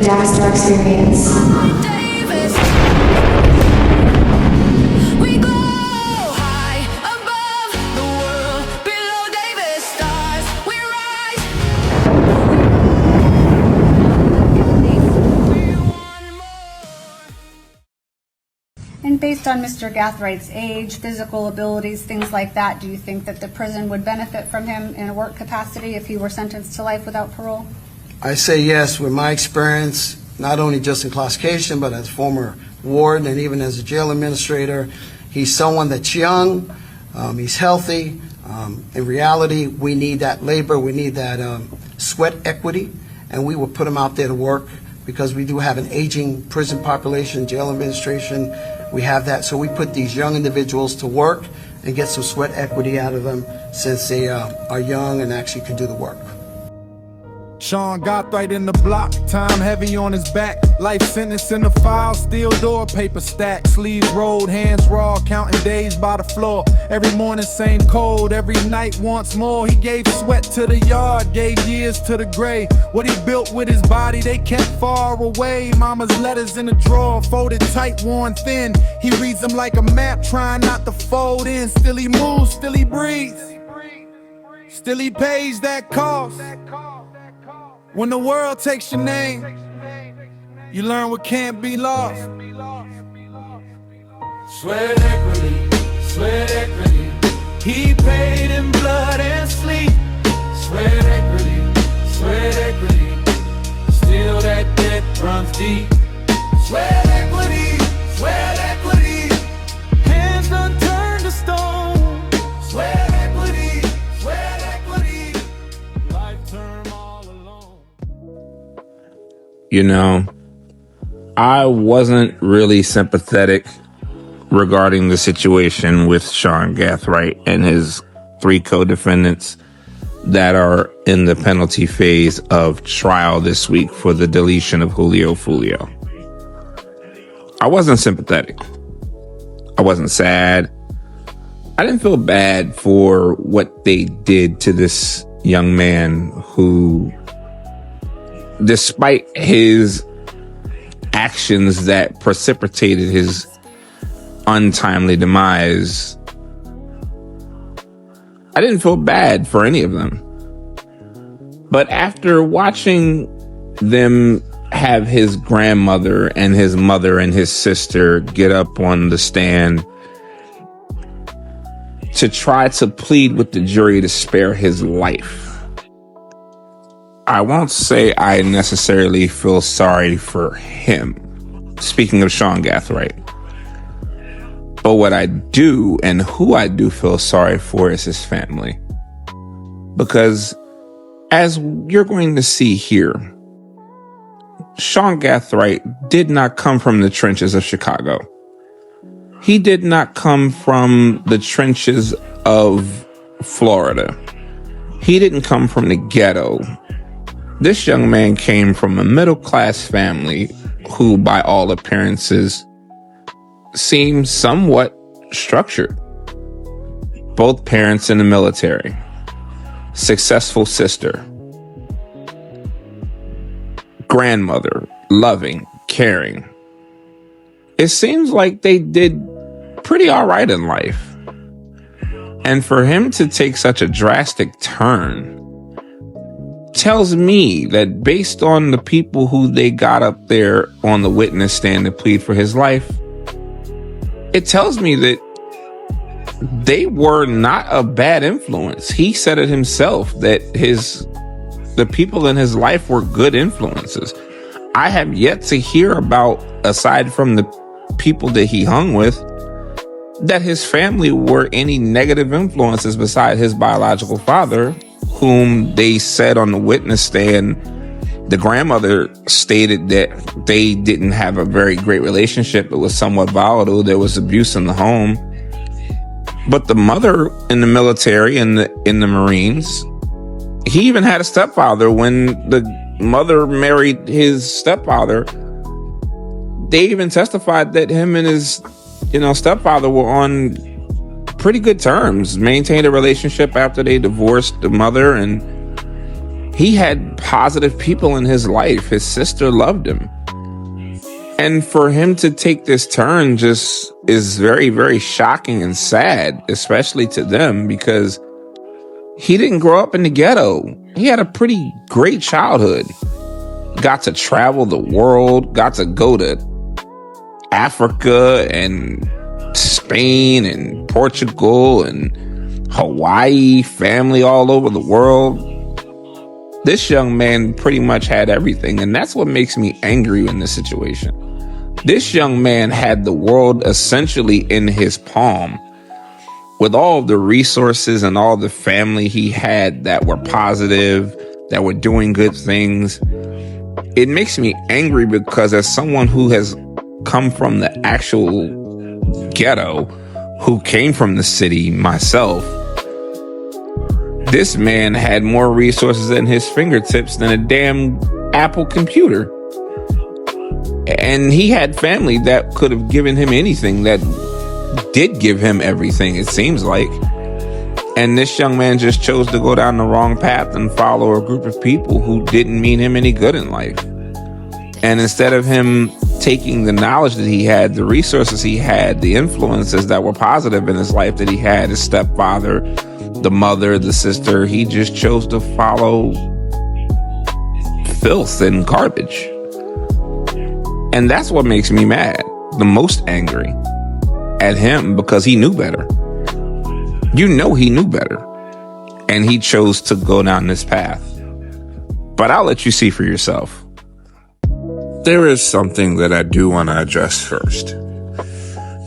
Davistar experience. We go high above the world, below Davistar, we rise. We want more. And based on Mr. Gathwright's age, physical abilities, things like that, do you think that the prison would benefit from him in a work capacity if he were sentenced to life without parole? I say yes, with my experience, not only just in classification, but as former warden and even as a jail administrator. He's someone that's young, he's healthy. In reality, we need that labor, we need that sweat equity, and we will put him out there to work because we do have an aging prison population, jail administration. We have that, so we put these young individuals to work and get some sweat equity out of them since they are young and actually can do the work. Sean Gathwright in the block, time heavy on his back. Life sentence in the file, steel door, paper stack. Sleeves rolled, hands raw, counting days by the floor. Every morning same code, every night once more. He gave sweat to the yard, gave years to the grave. What he built with his body, they kept far away. Mama's letters in a drawer, folded tight, worn thin. He reads them like a map, trying not to fold in. Still he moves, still he breathes. Still he pays that cost. When the world takes your name, you learn what can't be lost. Sweat equity, he paid in blood and sleep. Sweat equity, still that debt runs deep. Sweat equity, hands done turned to stone. Sweat equity, life term all alone. You know, I wasn't really sympathetic regarding the situation with Sean Gathwright and his 3 co-defendants that are in the penalty phase of trial this week for the deletion of Julio Fulio. I wasn't sympathetic. I wasn't sad. I didn't feel bad for what they did to this young man who, despite his actions that precipitated his untimely demise, I didn't feel bad for any of them. But after watching them have his grandmother and his mother and his sister get up on the stand to try to plead with the jury to spare his life, I won't say I necessarily feel sorry for him, speaking of Sean Gathwright. But what I do and who I do feel sorry for is his family. Because as you're going to see here, Sean Gathwright did not come from the trenches of Chicago. He did not come from the trenches of Florida. He didn't come from the ghetto. This young man came from a middle-class family who, by all appearances, seemed somewhat structured. Both parents in the military. Successful sister. Grandmother. Loving. Caring. It seems like they did pretty all right in life. And for him to take such a drastic turn tells me that based on the people who they got up there on the witness stand to plead for his life, it tells me that they were not a bad influence. He said it himself that the people in his life were good influences. I have yet to hear about, aside from the people that he hung with, that his family were any negative influences beside his biological father, whom they said on the witness stand, the grandmother stated that they didn't have a very great relationship. It was somewhat volatile. There was abuse in the home. But the mother in the military and in the Marines, he even had a stepfather. When the mother married his stepfather, they even testified that him and his, stepfather were on pretty good terms, maintained a relationship after they divorced the mother, and He had positive people in his life. His sister loved him. And for him to take this turn just is very, very shocking and sad, especially to them, because he didn't grow up in the ghetto. He had a pretty great childhood. Got to travel the world, got to go to Africa and Spain and Portugal and Hawaii, family all over the world. This young man pretty much had everything, and that's what makes me angry in this situation. This young man had the world essentially in his palm, with all the resources and all the family he had that were positive, that were doing good things. It makes me angry because as someone who has come from the actual ghetto, who came from the city myself, this man had more resources at his fingertips than a damn Apple computer. And he had family that could have given him anything, that did give him everything, it seems like. And this young man just chose to go down the wrong path and follow a group of people who didn't mean him any good in life. And instead of him taking the knowledge that he had, the resources he had, the influences that were positive in his life that he had, his stepfather, the mother, the sister, he just chose to follow filth and garbage. And that's what makes me mad, the most angry at him, because he knew better. You know he knew better. And he chose to go down this path. But I'll let you see for yourself. There is something that I do want to address first.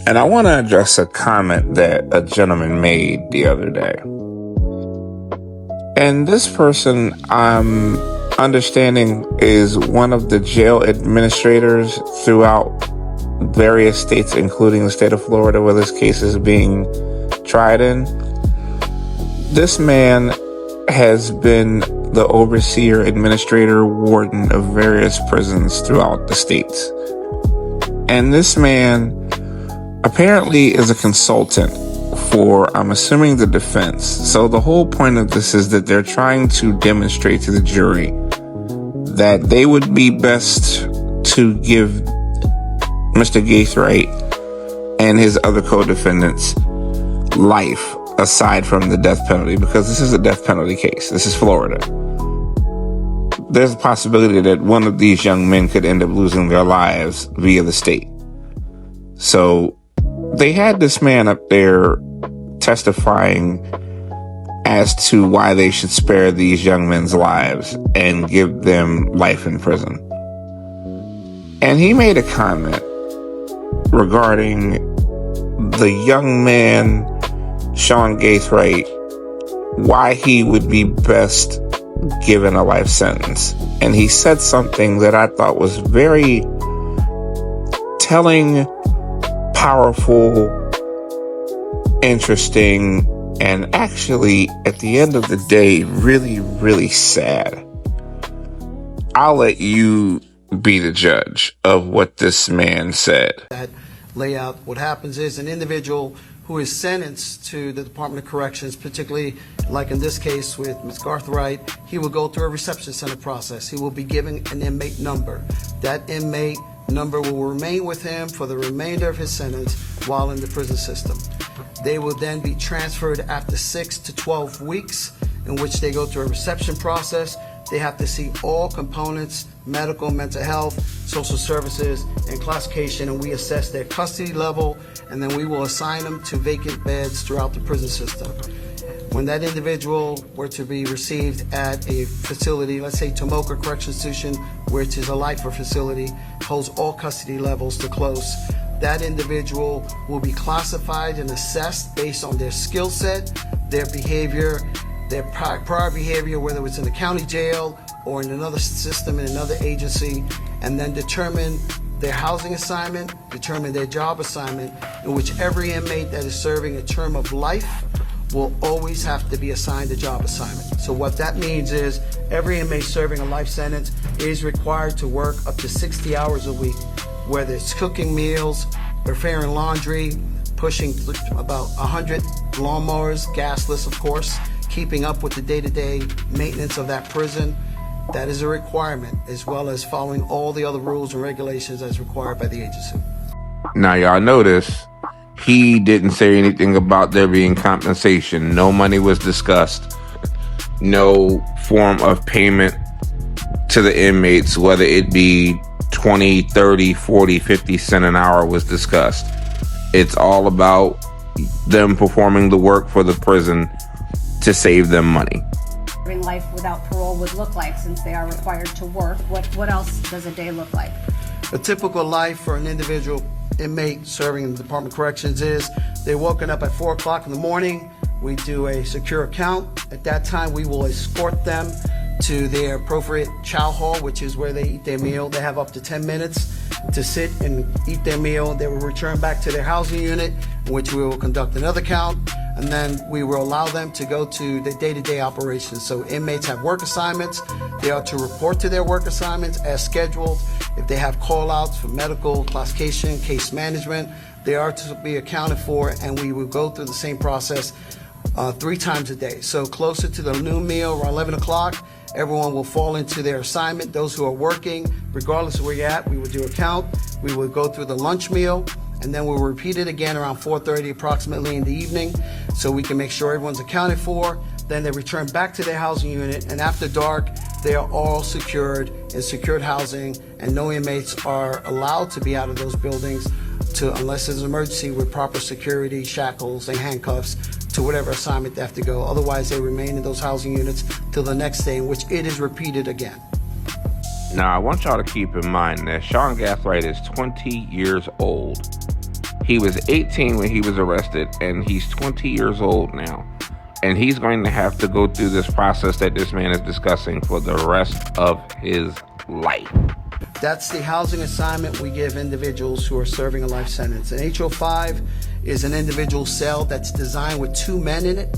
And I want to address a comment that a gentleman made the other day. And this person, I'm understanding, is one of the jail administrators throughout various states, including the state of Florida, where this case is being tried in. This man has been the overseer, administrator, warden of various prisons throughout the states. And this man apparently is a consultant for, I'm assuming, the defense. So the whole point of this is that they're trying to demonstrate to the jury that they would be best to give Mr. Gaithright and his other co-defendants life aside from the death penalty, because this is a death penalty case. This is Florida. There's a possibility that one of these young men could end up losing their lives via the state. So they had this man up there testifying as to why they should spare these young men's lives and give them life in prison. And he made a comment regarding the young man, Sean Gaithright, why he would be best given a life sentence. And he said something that I thought was very telling, powerful, interesting, and actually, at the end of the day, really, really sad. I'll let you be the judge of what this man said. That layout, what happens is an individual who is sentenced to the Department of Corrections, particularly like in this case with Ms. Gaithright, he will go through a reception center process. He will be given an inmate number. That inmate number will remain with him for the remainder of his sentence while in the prison system. They will then be transferred after 6 to 12 weeks, in which they go through a reception process. They have to see all components, medical, mental health, social services, and classification, and we assess their custody level, and then we will assign them to vacant beds throughout the prison system. When that individual were to be received at a facility, let's say Tomoka Correctional Institution, which is a lifer facility, holds all custody levels to close, that individual will be classified and assessed based on their skill set, their behavior, their prior behavior, whether it's in the county jail or in another system, in another agency, and then determine their housing assignment, determine their job assignment, in which every inmate that is serving a term of life will always have to be assigned a job assignment. So what that means is every inmate serving a life sentence is required to work up to 60 hours a week, whether it's cooking meals, preparing laundry, pushing about 100 lawnmowers, gasless of course, keeping up with the day-to-day maintenance of that prison. That is a requirement, as well as following all the other rules and regulations as required by the agency. Now, y'all notice he didn't say anything about there being compensation. No money was discussed. No form of payment to the inmates, whether it be 20, 30, 40, 50 cents an hour, was discussed. It's all about them performing the work for the prison to save them money. Life without parole would look like, since they are required to work. What else does a day look like? A typical life for an individual inmate serving in the Department of Corrections is they're woken up at 4 o'clock in the morning. We do a secure account. At that time, we will escort them to their appropriate chow hall, which is where they eat their meal. They have up to 10 minutes to sit and eat their meal. They will return back to their housing unit, in which we will conduct another count, and then we will allow them to go to the day-to-day operations. So inmates have work assignments. They are to report to their work assignments as scheduled. If they have call-outs for medical, classification, case management, they are to be accounted for, and we will go through the same process 3 times a day. So closer to the noon meal, around 11 o'clock, everyone will fall into their assignment. Those who are working, regardless of where you're at, we will do a count. We will go through the lunch meal, and then we'll repeat it again around 4:30 approximately in the evening, so we can make sure everyone's accounted for. Then they return back to their housing unit, and after dark, they are all secured in secured housing, and no inmates are allowed to be out of those buildings unless there's an emergency with proper security, shackles, and handcuffs to whatever assignment they have to go. Otherwise, they remain in those housing units till the next day, in which it is repeated again. Now, I want y'all to keep in mind that Sean Gathright is 20 years old. He was 18 when he was arrested, and he's 20 years old now. And he's going to have to go through this process that this man is discussing for the rest of his life. That's the housing assignment we give individuals who are serving a life sentence. An HO5 is an individual cell that's designed with 2 men in it.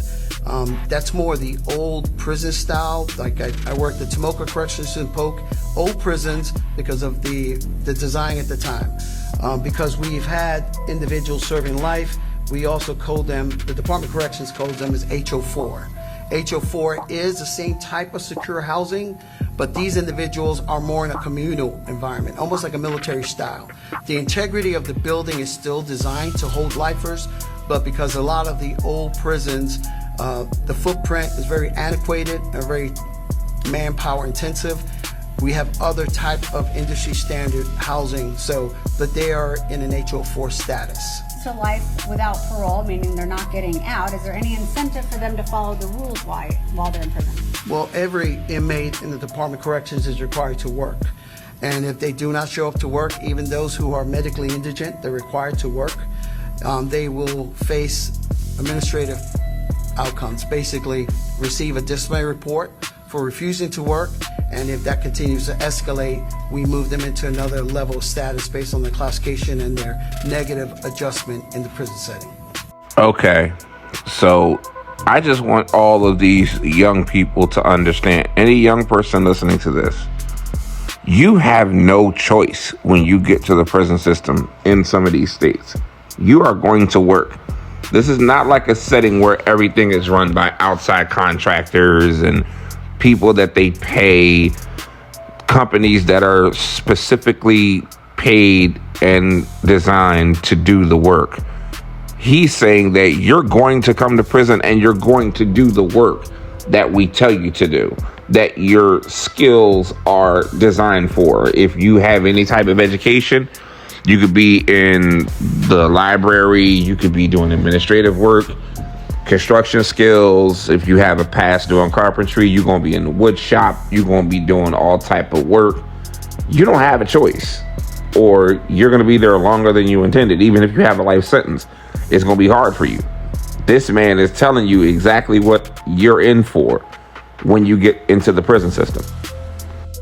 That's more the old prison style. Like I worked at Tomoka Corrections in Polk, old prisons, because of the design at the time. Because we've had individuals serving life, we also code them, the Department of Corrections codes them as HO4. HO4 is the same type of secure housing, but these individuals are more in a communal environment, almost like a military style. The integrity of the building is still designed to hold lifers, but because a lot of the old prisons, the footprint is very antiquated and very manpower intensive, we have other type of industry standard housing, but they are in an HO4 status. To life without parole, meaning they're not getting out, is there any incentive for them to follow the rules while they're in prison? Well, every inmate in the Department of Corrections is required to work. And if they do not show up to work, even those who are medically indigent, they're required to work. They will face administrative outcomes, basically receive a disciplinary report for refusing to work, and if that continues to escalate, we move them into another level of status based on their classification and their negative adjustment in the prison setting. Okay, so I just want all of these young people to understand, any young person listening to this, you have no choice when you get to the prison system in some of these states. You are going to work. This is not like a setting where everything is run by outside contractors and people that they pay, companies that are specifically paid and designed to do the work. He's saying that you're going to come to prison and you're going to do the work that we tell you to do, that your skills are designed for. If you have any type of education, you could be in the library, you could be doing administrative work, construction skills. If you have a past doing carpentry, you're going to be in the wood shop, you're going to be doing all type of work. You don't have a choice, or you're going to be there longer than you intended. Even if you have a life sentence, it's going to be hard for you. This man is telling you exactly what you're in for when you get into the prison system.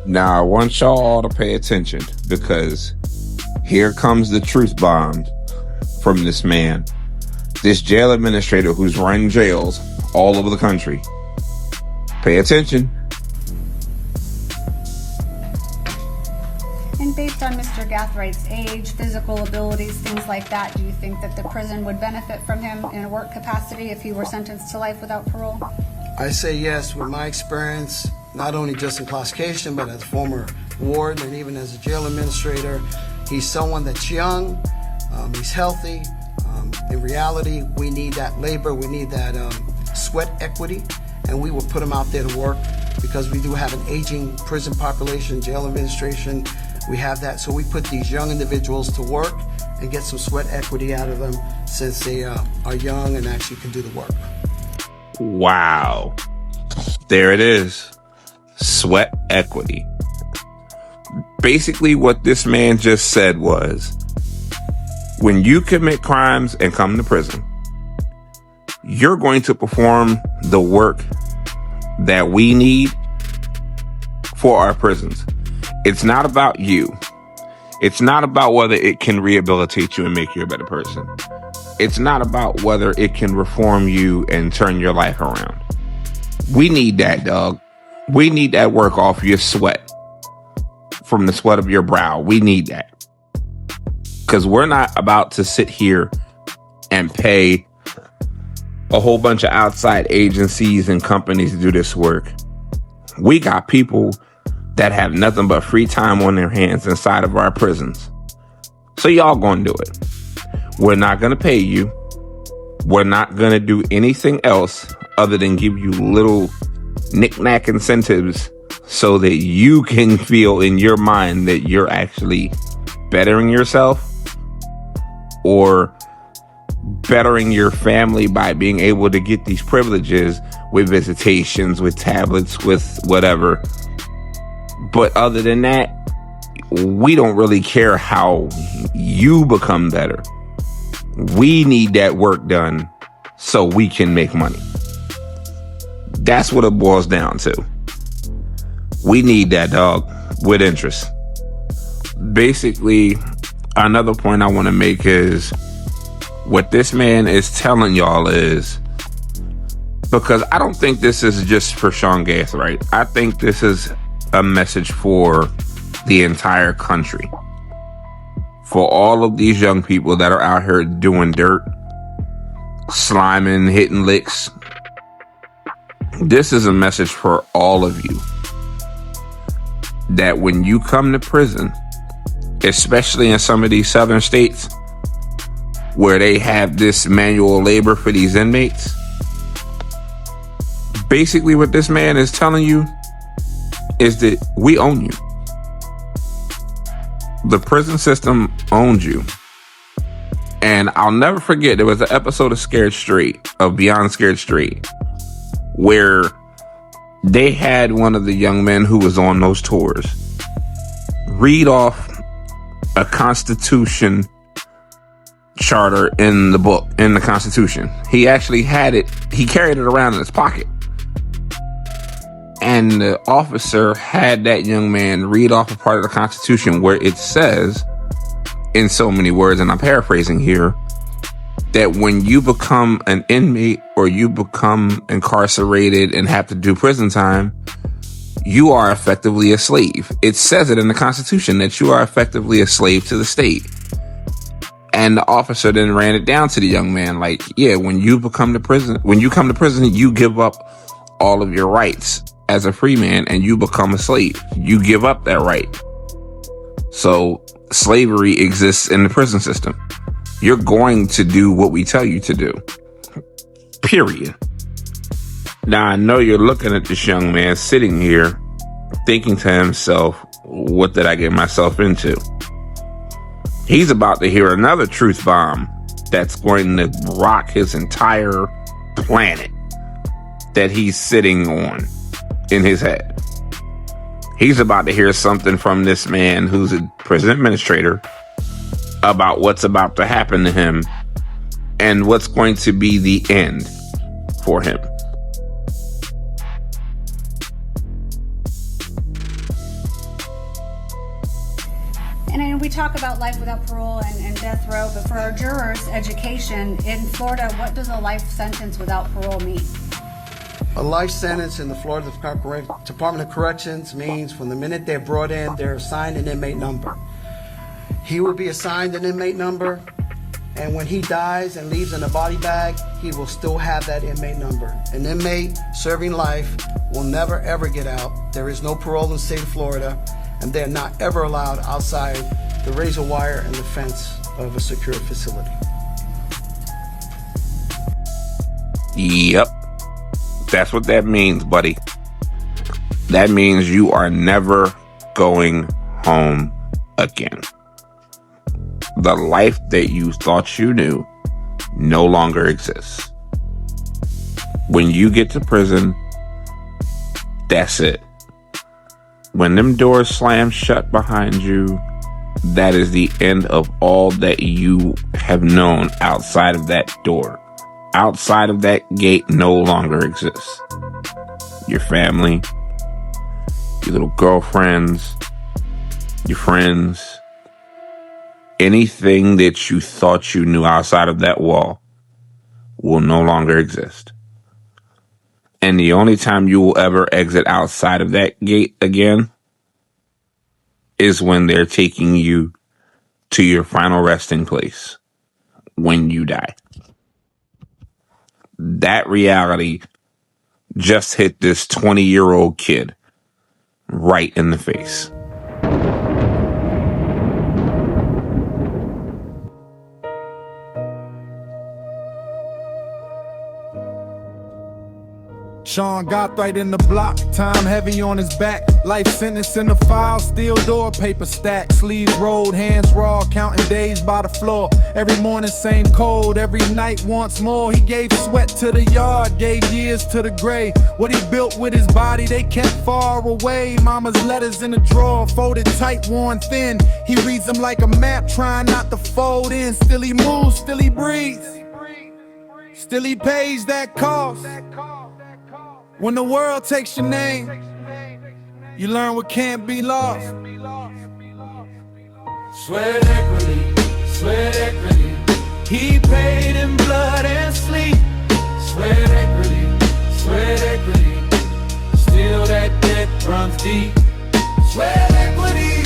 Now, I want y'all all to pay attention, because here comes the truth bomb from this man. This jail administrator who's running jails all over the country. Pay attention. And based on Mr. Gathwright's age, physical abilities, things like that, do you think that the prison would benefit from him in a work capacity if he were sentenced to life without parole? I say yes with my experience, not only just in classification, but as a former warden and even as a jail administrator. He's someone that's young, he's healthy. In reality, we need that labor, we need that sweat equity, and we will put him out there to work because we do have an aging prison population, jail administration. We have that, so we put these young individuals to work and get some sweat equity out of them since they are young and actually can do the work. Wow. There it is. Sweat equity. Basically, what this man just said was, when you commit crimes and come to prison, you're going to perform the work that we need for our prisons. It's not about you. It's not about whether it can rehabilitate you and make you a better person. It's not about whether it can reform you and turn your life around. We need that, dog. We need that work off your sweat, from the sweat of your brow. We need that. Because we're not about to sit here and pay a whole bunch of outside agencies and companies to do this work. We got people that have nothing but free time on their hands inside of our prisons. So y'all gonna do it. We're not gonna pay you. We're not gonna do anything else other than give you little knick-knack incentives so that you can feel in your mind that you're actually bettering yourself or bettering your family by being able to get these privileges with visitations, with tablets, with whatever. But other than that, we don't really care how you become better. We need that work done so we can make money. That's what it boils down to. We need that, dog, with interest. Basically, another point I want to make is what this man is telling y'all is, because I don't think this is just for Sean Gathright. I think this is a message for the entire country. For all of these young people that are out here doing dirt, sliming, hitting licks. This is a message for all of you. That when you come to prison, especially in some of these southern states where they have this manual labor for these inmates, basically what this man is telling you is that we own you. The prison system owns you. And I'll never forget, there was an episode of Beyond Scared Straight, where they had one of the young men who was on those tours read off a Constitution charter in the book, in the Constitution. He actually had it, he carried it around in his pocket. And the officer had that young man read off a part of the Constitution where it says, in so many words, and I'm paraphrasing here, that when you become an inmate or you become incarcerated and have to do prison time, you are effectively a slave. It says it in the Constitution that you are effectively a slave to the state. And the officer then ran it down to the young man like, yeah, when you come to prison, you give up all of your rights as a free man and you become a slave. You give up that right. So slavery exists in the prison system. You're going to do what we tell you to do. Period. Now, I know you're looking at this young man sitting here thinking to himself, what did I get myself into? He's about to hear another truth bomb that's going to rock his entire planet that he's sitting on in his head. He's about to hear something from this man who's a prison administrator about what's about to happen to him and what's going to be the end for him. And we talk about life without parole and death row, but for our jurors' education, in Florida, what does a life sentence without parole mean? A life sentence in the Florida Department of Corrections means from the minute they're brought in, they're assigned an inmate number. He will be assigned an inmate number, And when he dies and leaves in a body bag, he will still have that inmate number. An inmate serving life will never ever get out. There is no parole in the state of Florida, and they're not ever allowed outside the razor wire and the fence of a secure facility. Yep. That's what that means, buddy. That means you are never going home again. The life that you thought you knew no longer exists. When you get to prison, that's it. When them doors slam shut behind you, that is the end of all that you have known outside of that door. Outside of that gate no longer exists. Your family, your little girlfriends, your friends, anything that you thought you knew outside of that wall will no longer exist. And the only time you will ever exit outside of that gate again is when they're taking you to your final resting place when you die. That reality just hit this 20-year-old kid right in the face. Sean got right in the block, time heavy on his back. Life sentence in the file, steel door, paper stack. Sleeves rolled, hands raw, counting days by the floor. Every morning same code, every night once more. He gave sweat to the yard, gave years to the grave. What he built with his body, they kept far away. Mama's letters in a drawer, folded tight, worn thin. He reads them like a map, trying not to fold in. Still he moves, still he breathes, still he pays that cost. When the world takes your name, you learn what can't be lost. Sweat equity, he paid in blood and sleep. Sweat equity, still that debt runs deep. Sweat equity,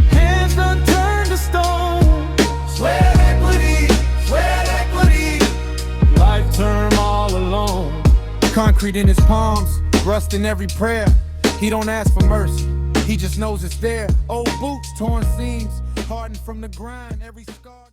hands done turned to stone. Sweat equity, lifetime all alone. Concrete in his palms, rust in every prayer. He don't ask for mercy, he just knows it's there. Old boots, torn seams, hardened from the grind, every scar.